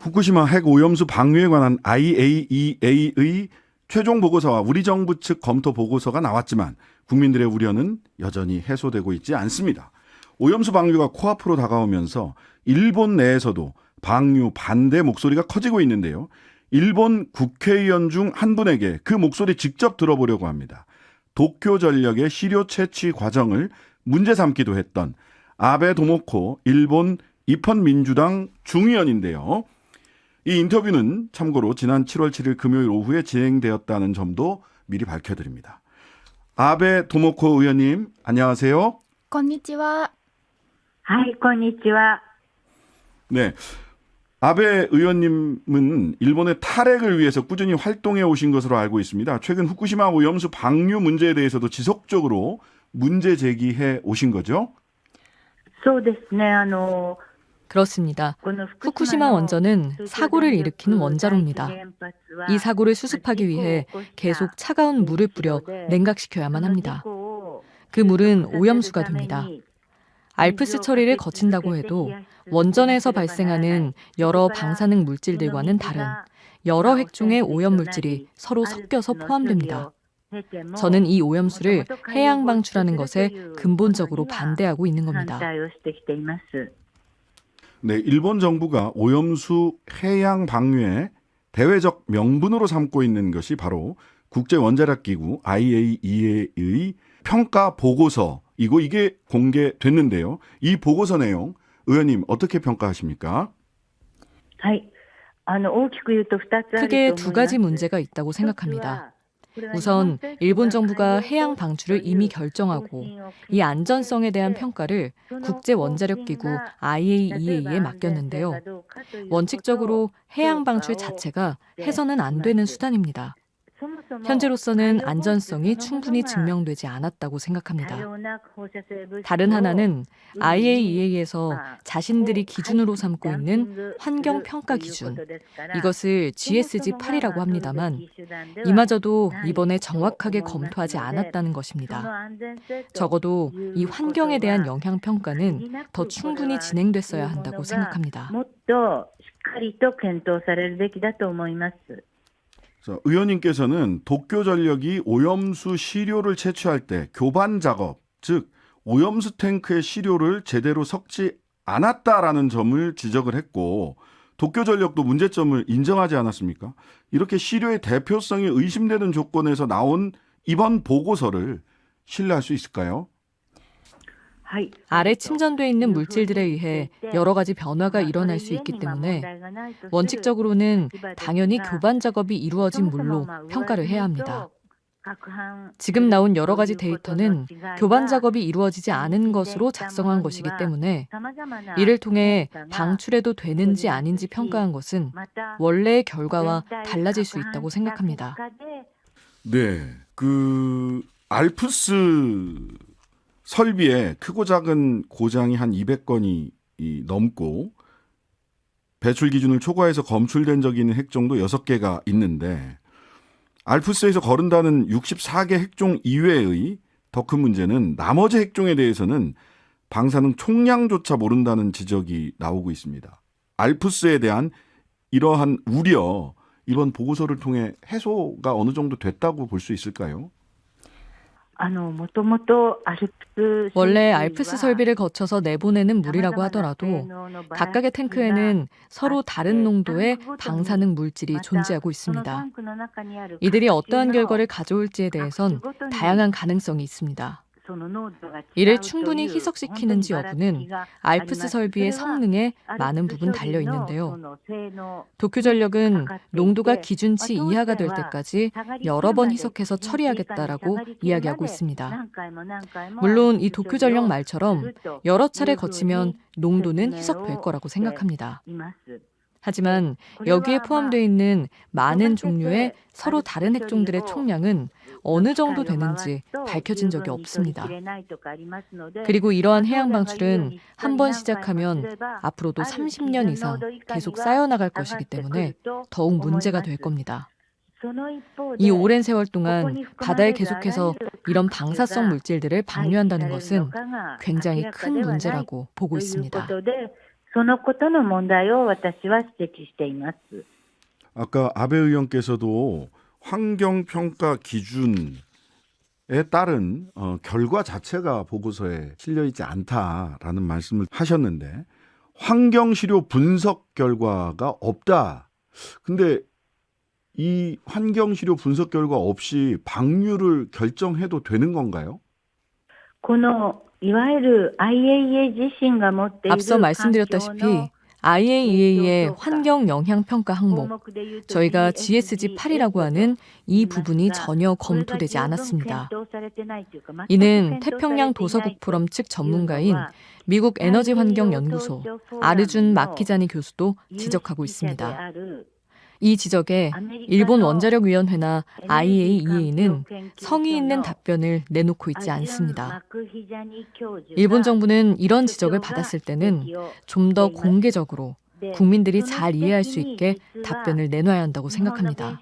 후쿠시마 핵 오염수 방류에 관한 IAEA의 최종 보고서와 우리 정부 측 검토 보고서가 나왔지만 국민들의 우려는 여전히 해소되고 있지 않습니다. 오염수 방류가 코앞으로 다가오면서 일본 내에서도 방류 반대 목소리가 커지고 있는데요. 일본 국회의원 중 한 분에게 그 목소리 직접 들어보려고 합니다. 도쿄전력의 시료 채취 과정을 문제 삼기도 했던 아베 도모코 일본 입헌민주당 중의원인데요. 이 인터뷰는 참고로 지난 7월 7일 금요일 오후에 진행되었다는 점도 미리 밝혀드립니다. 아베 도모코 의원님, 안녕하세요. こんにちは。はい、こんにちは。 네, 아베 의원님은 일본의 탈핵을 위해서 꾸준히 활동해 오신 것으로 알고 있습니다. 최근 후쿠시마 오염수 방류 문제에 대해서도 지속적으로 문제 제기해 오신 거죠? そうですね、 그렇습니다. 후쿠시마 원전은 사고를 일으킨 원자로입니다. 이 사고를 수습하기 위해 계속 차가운 물을 뿌려 냉각시켜야만 합니다. 그 물은 오염수가 됩니다. 알프스 처리를 거친다고 해도 원전에서 발생하는 여러 방사능 물질들과는 다른 여러 핵종의 오염물질이 서로 섞여서 포함됩니다. 저는 이 오염수를 해양 방출하는 것에 근본적으로 반대하고 있는 겁니다. 네, 일본 정부가 오염수 해양 방류의 대외적 명분으로 삼고 있는 것이 바로 국제원자력기구 IAEA의 평가 보고서이고 이게 공개됐는데요. 이 보고서 내용 의원님 어떻게 평가하십니까? はい、大きく言うと2つあると思います。 크게 두 가지 문제가 있다고 생각합니다. 우선 일본 정부가 해양 방출을 이미 결정하고 이 안전성에 대한 평가를 국제원자력기구 IAEA에 맡겼는데요. 원칙적으로 해양 방출 자체가 해서는 안 되는 수단입니다. 현재로서는 안전성이 충분히 증명되지 않았다고 생각합니다. 다른 하나는 IAEA에서 자신들이 기준으로 삼고 있는 환경평가 기준, 이것을 GSG8이라고 합니다만 이마저도 이번에 정확하게 검토하지 않았다는 것입니다. 적어도 이 환경에 대한 영향평가는 더 충분히 진행됐어야 한다고 생각합니다. もっとしっかりと検討されるべきだと思います。 의원님께서는 도쿄전력이 오염수 시료를 채취할 때 교반 작업, 즉 오염수 탱크의 시료를 제대로 섞지 않았다라는 점을 지적을 했고 도쿄전력도 문제점을 인정하지 않았습니까? 이렇게 시료의 대표성이 의심되는 조건에서 나온 이번 보고서를 신뢰할 수 있을까요? 아래 침전돼 있는 물질들에 의해 여러 가지 변화가 일어날 수 있기 때문에 원칙적으로는 당연히 교반 작업이 이루어진 물로 평가를 해야 합니다. 지금 나온 여러 가지 데이터는 교반 작업이 이루어지지 않은 것으로 작성한 것이기 때문에 이를 통해 방출해도 되는지 아닌지 평가한 것은 원래의 결과와 달라질 수 있다고 생각합니다. 네, 알프스 설비에 크고 작은 고장이 한 200건이 넘고 배출 기준을 초과해서 검출된 적이 있는 핵종도 6개가 있는데 알프스에서 거른다는 64개 핵종 이외의 더 큰 문제는 나머지 핵종에 대해서는 방사능 총량조차 모른다는 지적이 나오고 있습니다. 알프스에 대한 이러한 우려, 이번 보고서를 통해 해소가 어느 정도 됐다고 볼 수 있을까요? 원래 알프스 설비를 거쳐서 내보내는 물이라고 하더라도 각각의 탱크에는 서로 다른 농도의 방사능 물질이 존재하고 있습니다. 이들이 어떠한 결과를 가져올지에 대해선 다양한 가능성이 있습니다. 이를 충분히 희석시키는지 여부는 알프스 설비의 성능에 많은 부분 달려 있는데요. 도쿄전력은 농도가 기준치 이하가 될 때까지 여러 번 희석해서 처리하겠다라고 이야기하고 있습니다. 물론 이 도쿄전력 말처럼 여러 차례 거치면 농도는 희석될 거라고 생각합니다. 하지만 여기에 포함되어 있는 많은 종류의 서로 다른 핵종들의 총량은 어느 정도 되는지 밝혀진 적이 없습니다. 그리고 이러한 해양 방출은 한 번 시작하면 앞으로도 30년 이상 계속 쌓여나갈 것이기 때문에 더욱 문제가 될 겁니다. 이 오랜 세월 동안 바다에 계속해서 이런 방사성 물질들을 방류한다는 것은 굉장히 큰 문제라고 보고 있습니다. そのことの問題を私は指摘しています。 아까 아베 의원께서도 환경평가 기준에 따른 결과 자체가 보고서에 실려 있지 않다라는 말씀을 하셨는데 환경시료 분석 결과가 없다. 근데 이 환경시료 분석 결과 없이 방류를 결정해도 되는 건가요? このいわゆる IAEA 自身が持っている 앞서 말씀드렸다시피 IAEA의 환경 영향 평가 항목, 저희가 GSG 8이라고 하는 이 부분이 전혀 검토되지 않았습니다. 이는 태평양 도서국 포럼 측 전문가인 미국 에너지 환경 연구소 아르준 마키자니 교수도 지적하고 있습니다. 이 지적에 일본 원자력위원회나 IAEA는 성의 있는 답변을 내놓고 있지 않습니다. 일본 정부는 이런 지적을 받았을 때는 좀 더 공개적으로 국민들이 잘 이해할 수 있게 답변을 내놔야 한다고 생각합니다.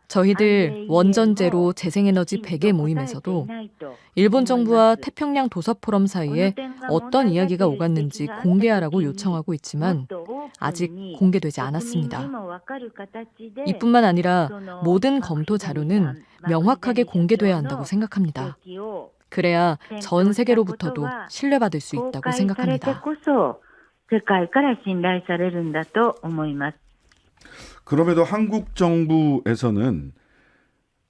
저희들 원전제로 재생에너지 100의 모임에서도 일본 정부와 태평양 도서포럼 사이에 어떤 이야기가 오갔는지 공개하라고 요청하고 있지만 아직 공개되지 않았습니다. 이뿐만 아니라 모든 검토 자료는 명확하게 공개돼야 한다고 생각합니다. 그래야 전 세계로부터도 신뢰받을 수 있다고 생각합니다. 世界から信頼されるんだと思います。 그럼에도 한국 정부에서는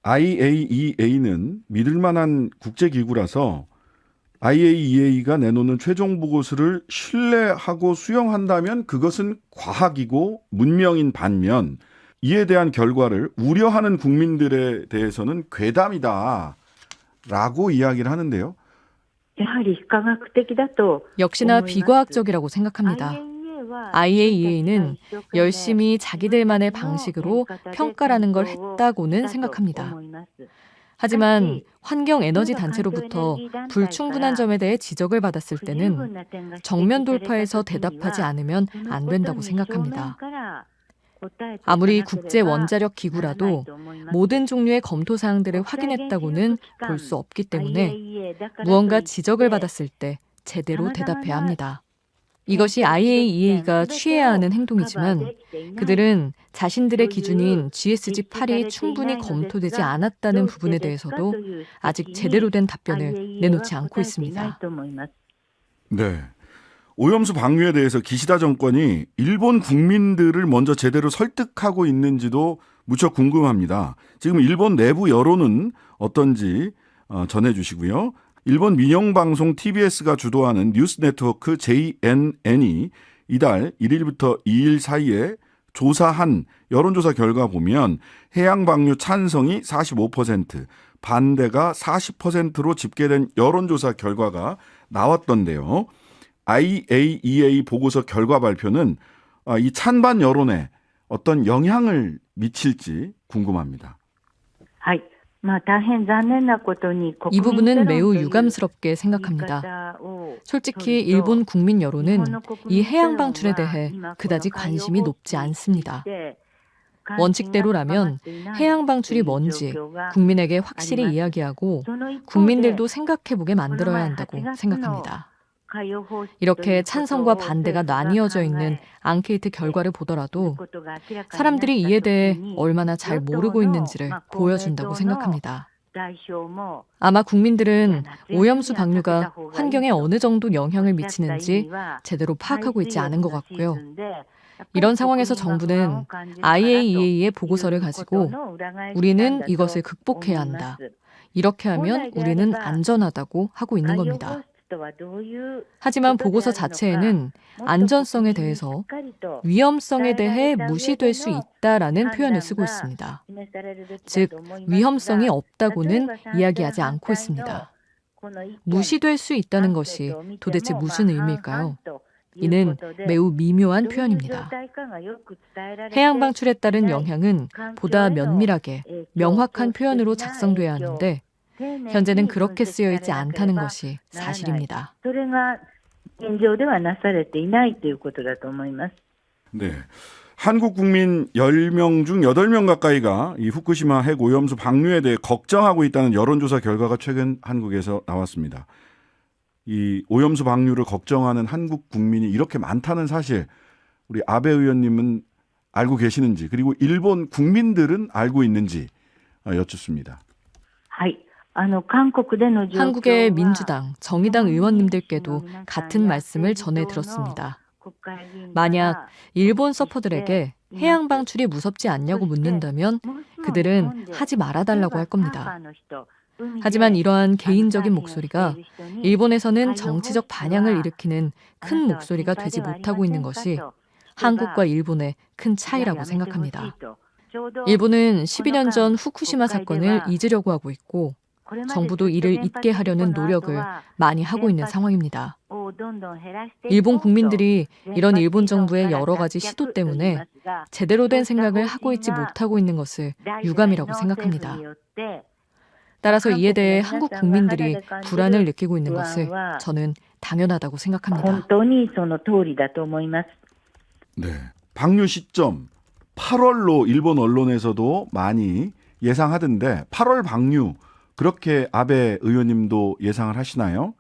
IAEA는 믿을 만한 국제기구라서 IAEA가 내놓는 최종 보고서를 신뢰하고 수용한다면 그것은 과학이고 문명인 반면 이에 대한 결과를 우려하는 국민들에 대해서는 괴담이다 라고 이야기를 하는데요. やはり非科学的だと 역시나 비과학적이라고 생각합니다. IAEA는 열심히 자기들만의 방식으로 평가라는 걸 했다고는 생각합니다. 하지만 환경에너지 단체로부터 불충분한 점에 대해 지적을 받았을 때는 정면 돌파해서 대답하지 않으면 안 된다고 생각합니다. 아무리 국제 원자력 기구라도 모든 종류의 검토 사항들을 확인했다고는 볼 수 없기 때문에 무언가 지적을 받았을 때 제대로 대답해야 합니다. 이것이 IAEA가 취해야 하는 행동이지만 그들은 자신들의 기준인 GSG8이 충분히 검토되지 않았다는 부분에 대해서도 아직 제대로 된 답변을 내놓지 않고 있습니다. 네. 오염수 방류에 대해서 기시다 정권이 일본 국민들을 먼저 제대로 설득하고 있는지도 무척 궁금합니다. 지금 일본 내부 여론은 어떤지 전해주시고요. 일본 민영방송 TBS가 주도하는 뉴스 네트워크 JNN이 이달 1일부터 2일 사이에 조사한 여론조사 결과 보면 해양 방류 찬성이 45%, 반대가 40%로 집계된 여론조사 결과가 나왔던데요. IAEA 보고서 결과 발표는 이 찬반 여론에 어떤 영향을 미칠지 궁금합니다. 이 부분은 매우 유감스럽게 생각합니다. 솔직히 일본 국민 여론은 이 해양 방출에 대해 그다지 관심이 높지 않습니다. 원칙대로라면 해양 방출이 뭔지 국민에게 확실히 이야기하고 국민들도 생각해보게 만들어야 한다고 생각합니다. 이렇게 찬성과 반대가 나뉘어져 있는 앙케이트 결과를 보더라도 사람들이 이에 대해 얼마나 잘 모르고 있는지를 보여준다고 생각합니다. 아마 국민들은 오염수 방류가 환경에 어느 정도 영향을 미치는지 제대로 파악하고 있지 않은 것 같고요. 이런 상황에서 정부는 IAEA의 보고서를 가지고 우리는 이것을 극복해야 한다. 이렇게 하면 우리는 안전하다고 하고 있는 겁니다. 하지만 보고서 자체에는 안전성에 대해서 위험성에 대해 무시될 수 있다라는 표현을 쓰고 있습니다. 즉, 위험성이 없다고는 이야기하지 않고 있습니다. 무시될 수 있다는 것이 도대체 무슨 의미일까요? 이는 매우 미묘한 표현입니다. 해양 방출에 따른 영향은 보다 면밀하게 명확한 표현으로 작성돼야 하는데 현재는 그렇게 쓰여 있지 않다는 것이 사실입니다. 네. 한국 국민 10명 중 8명 가까이가 이 후쿠시마 핵 오염수 방류에 대해 걱정하고 있다는 여론조사 결과가 최근 한국에서 나왔습니다. 이 오염수 방류를 걱정하는 한국 국민이 이렇게 많다는 사실 우리 아베 의원님은 알고 계시는지 그리고 일본 국민들은 알고 있는지 여쭙습니다. はい。한국의 한국의 민주당, 정의당 의원님들께도 같은 말씀을 전해 들었습니다. 만약 일본 서퍼들에게 해양 방출이 무섭지 않냐고 묻는다면 그들은 하지 말아달라고 할 겁니다. 하지만 이러한 개인적인 목소리가 일본에서는 정치적 반향을 일으키는 큰 목소리가 되지 못하고 있는 것이 한국과 일본의 큰 차이라고 생각합니다. 일본은 12년 전 후쿠시마 사건을 잊으려고 하고 있고 정부도 이를 잊게 하려는 노력을 많이 하고 있는 상황입니다. 일본 국민들이 이런 일본 정부의 여러 가지 시도 때문에 제대로 된 생각을 하고 있지 못하고 있는 것을 유감이라고 생각합니다. 따라서 이에 대해 한국 국민들이 불안을 느끼고 있는 것을 저는 당연하다고 생각합니다. 네. 방류 시점 8월로 일본 언론에서도 많이 예상하던데 8월 방류 그렇게 아베 의원님도 예상을 하시나요?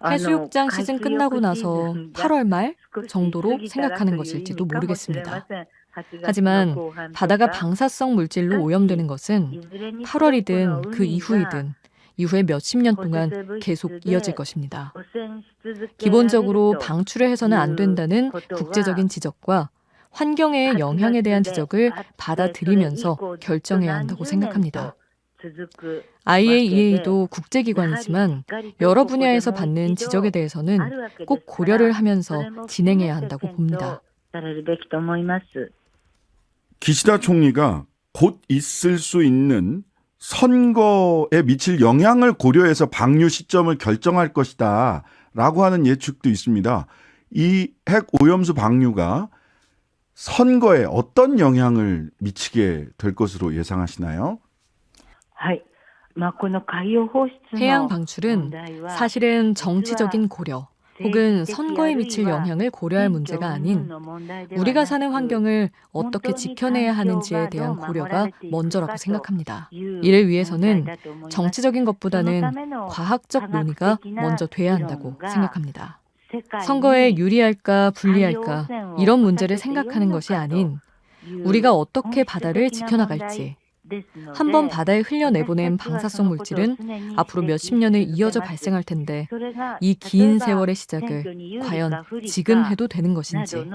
해수욕장 시즌 끝나고 나서 8월 말 정도로 생각하는 것일지도 모르겠습니다. 하지만 바다가 방사성 물질로 오염되는 것은 8월이든 그 이후이든 이후에 몇십 년 동안 계속 이어질 것입니다. 기본적으로 방출을 해서는 안 된다는 국제적인 지적과 환경의 영향에 대한 지적을 받아들이면서 결정해야 한다고 생각합니다. IAEA도 국제기관이지만 여러 분야에서 받는 지적에 대해서는 꼭 고려를 하면서 진행해야 한다고 봅니다. 기시다 총리가 곧 있을 수 있는 선거에 미칠 영향을 고려해서 방류 시점을 결정할 것이다 라고 하는 예측도 있습니다. 이 핵 오염수 방류가 선거에 어떤 영향을 미치게 될 것으로 예상하시나요? 해양 방출은 사실은 정치적인 고려 혹은 선거에 미칠 영향을 고려할 문제가 아닌 우리가 사는 환경을 어떻게 지켜내야 하는지에 대한 고려가 먼저라고 생각합니다. 이를 위해서는 정치적인 것보다는 과학적 논의가 먼저 돼야 한다고 생각합니다. 선거에 유리할까 불리할까 이런 문제를 생각하는 것이 아닌 우리가 어떻게 바다를 지켜나갈지 한번 바다에 흘려내보낸 방사성 물질은 앞으로 몇십 년을 이어져 발생할 텐데 이 긴 세월의 시작을 과연 지금 해도 되는 것인지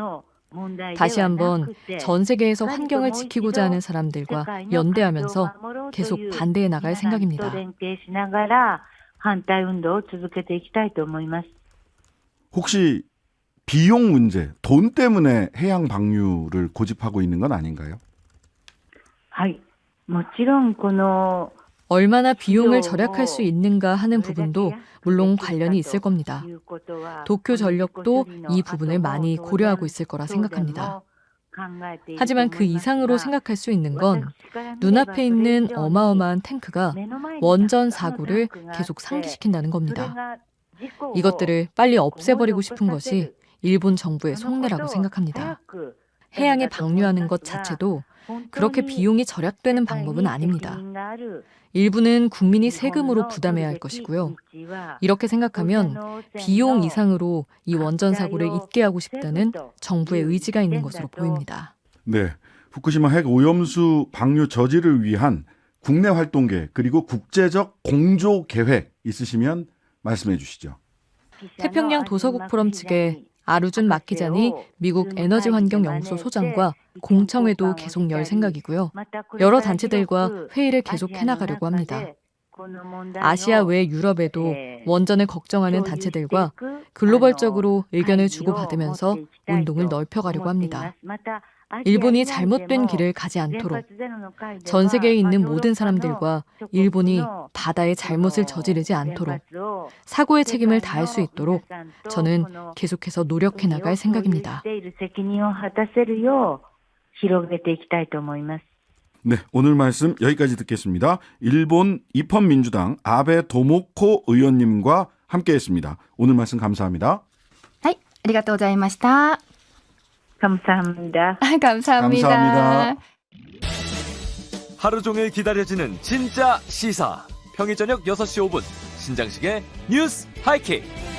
다시 한번 전 세계에서 환경을 지키고자 하는 사람들과 연대하면서 계속 반대해 나갈 생각입니다. 혹시 비용 문제, 돈 때문에 해양 방류를 고집하고 있는 건 아닌가요? 얼마나 비용을 절약할 수 있는가 하는 부분도 물론 관련이 있을 겁니다. 도쿄 전력도 이 부분을 많이 고려하고 있을 거라 생각합니다. 하지만 그 이상으로 생각할 수 있는 건 눈앞에 있는 어마어마한 탱크가 원전 사고를 계속 상기시킨다는 겁니다. 이것들을 빨리 없애버리고 싶은 것이 일본 정부의 속내라고 생각합니다. 해양에 방류하는 것 자체도 그렇게 비용이 절약되는 방법은 아닙니다. 일부는 국민이 세금으로 부담해야 할 것이고요. 이렇게 생각하면 비용 이상으로 이 원전 사고를 잊게 하고 싶다는 정부의 의지가 있는 것으로 보입니다. 네, 후쿠시마 핵 오염수 방류 저지를 위한 국내 활동 계획 그리고 국제적 공조 계획 있으시면 말씀해 주시죠. 태평양 도서국 포럼 측에 아루준 마키자니 미국 에너지환경연구소 소장과 공청회도 계속 열 생각이고요. 여러 단체들과 회의를 계속 해나가려고 합니다. 아시아 외 유럽에도 원전을 걱정하는 단체들과 글로벌적으로 의견을 주고받으면서 운동을 넓혀가려고 합니다. 일본이 잘못된 길을 가지 않도록 전 세계에 있는 모든 사람들과 일본이 바다에 잘못을 저지르지 않도록 사고의 책임을 다할 수 있도록 저는 계속해서 노력해 나갈 생각입니다. 네, 오늘 말씀 여기까지 듣겠습니다. 일본 입헌민주당 아베 도모코 의원님과 함께했습니다. 오늘 말씀 감사합니다. はい、ありがとうございました。 감사합니다. 감사합니다. 하루 종일 기다려지는 진짜 시사. 평일 저녁 6시 5분 신장식의 뉴스 하이킥.